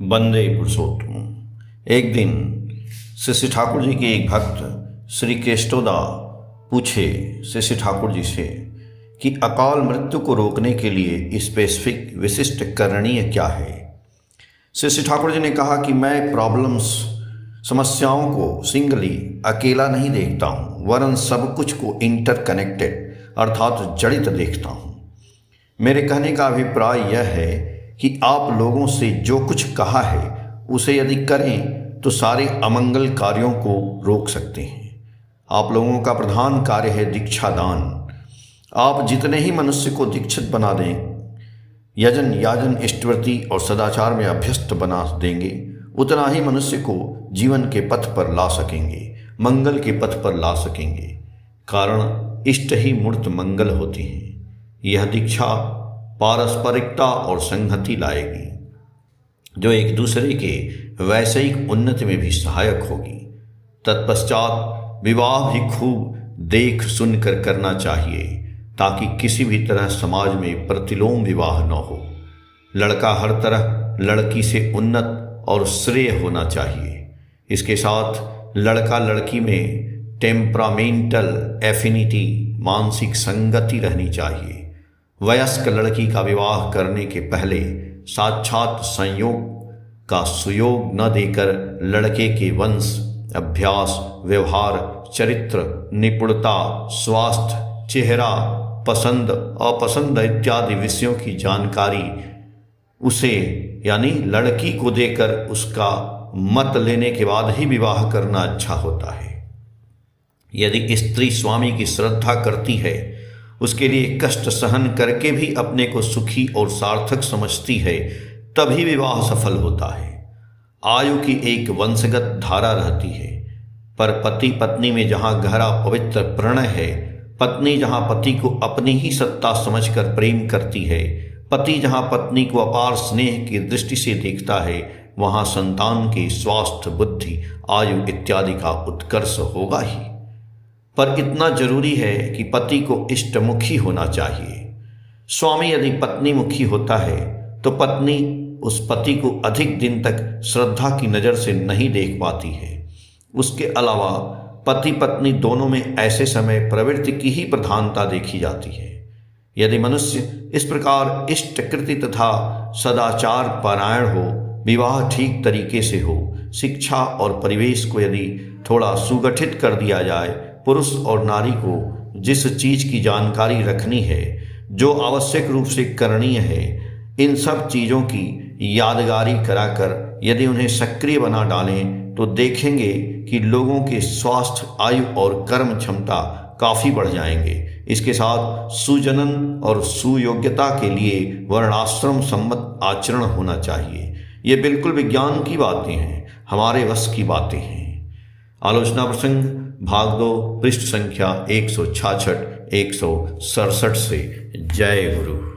वंदे पुरुषोत्तम। एक दिन श्री ठाकुर जी के एक भक्त श्री केष्टोदा पूछे श्री ठाकुर जी से कि अकाल मृत्यु को रोकने के लिए स्पेसिफिक विशिष्ट करणीय क्या है। श्री ठाकुर जी ने कहा कि मैं प्रॉब्लम्स समस्याओं को सिंगली अकेला नहीं देखता हूँ, वरन सब कुछ को इंटरकनेक्टेड अर्थात जड़ित देखता हूँ। मेरे कहने का अभिप्राय यह है कि आप लोगों से जो कुछ कहा है उसे यदि करें तो सारे अमंगल कार्यों को रोक सकते हैं। आप लोगों का प्रधान कार्य है दीक्षा दान। आप जितने ही मनुष्य को दीक्षित बना दें, यजन याजन इष्टवृत्ति और सदाचार में अभ्यस्त बना देंगे, उतना ही मनुष्य को जीवन के पथ पर ला सकेंगे, मंगल के पथ पर ला सकेंगे। कारण इष्ट ही मूर्त मंगल होती हैं। यह दीक्षा पारस्परिकता और संहति लाएगी, जो एक दूसरे के वैषयिक उन्नति में भी सहायक होगी। तत्पश्चात विवाह भी खूब देख सुनकर करना चाहिए, ताकि किसी भी तरह समाज में प्रतिलोम विवाह न हो। लड़का हर तरह लड़की से उन्नत और श्रेय होना चाहिए। इसके साथ लड़का लड़की में टेम्परामेंटल एफिनिटी मानसिक संगति रहनी चाहिए। वयस्क लड़की का विवाह करने के पहले साक्षात संयोग का सुयोग न देकर लड़के के वंश, अभ्यास, व्यवहार, चरित्र, निपुणता, स्वास्थ्य, चेहरा, पसंद अपसंद इत्यादि विषयों की जानकारी उसे यानी लड़की को देकर उसका मत लेने के बाद ही विवाह करना अच्छा होता है। यदि स्त्री स्वामी की श्रद्धा करती है, उसके लिए कष्ट सहन करके भी अपने को सुखी और सार्थक समझती है, तभी विवाह सफल होता है। आयु की एक वंशगत धारा रहती है, पर पति पत्नी में जहाँ गहरा पवित्र प्रणय है, पत्नी जहाँ पति को अपनी ही सत्ता समझकर प्रेम करती है, पति जहाँ पत्नी को अपार स्नेह की दृष्टि से देखता है, वहाँ संतान के स्वास्थ्य, बुद्धि, आयु इत्यादि का उत्कर्ष होगा ही। पर इतना जरूरी है कि पति को इष्टमुखी होना चाहिए। स्वामी यदि पत्नी मुखी होता है तो पत्नी उस पति को अधिक दिन तक श्रद्धा की नज़र से नहीं देख पाती है। उसके अलावा पति पत्नी दोनों में ऐसे समय प्रवृत्ति की ही प्रधानता देखी जाती है। यदि मनुष्य इस प्रकार इष्टकृति तथा सदाचार परायण हो, विवाह ठीक तरीके से हो, शिक्षा और परिवेश को यदि थोड़ा सुगठित कर दिया जाए, पुरुष और नारी को जिस चीज़ की जानकारी रखनी है, जो आवश्यक रूप से करणीय है, इन सब चीज़ों की यादगारी कराकर यदि उन्हें सक्रिय बना डालें तो देखेंगे कि लोगों के स्वास्थ्य, आयु और कर्म क्षमता काफ़ी बढ़ जाएंगे। इसके साथ सुजनन और सुयोग्यता के लिए वर्णाश्रम सम्मत आचरण होना चाहिए। ये बिल्कुल विज्ञान की बातें हैं, हमारे वश की बातें हैं। आलोचना प्रसंग भाग 2 पृष्ठ संख्या 166 167 से। जय गुरु।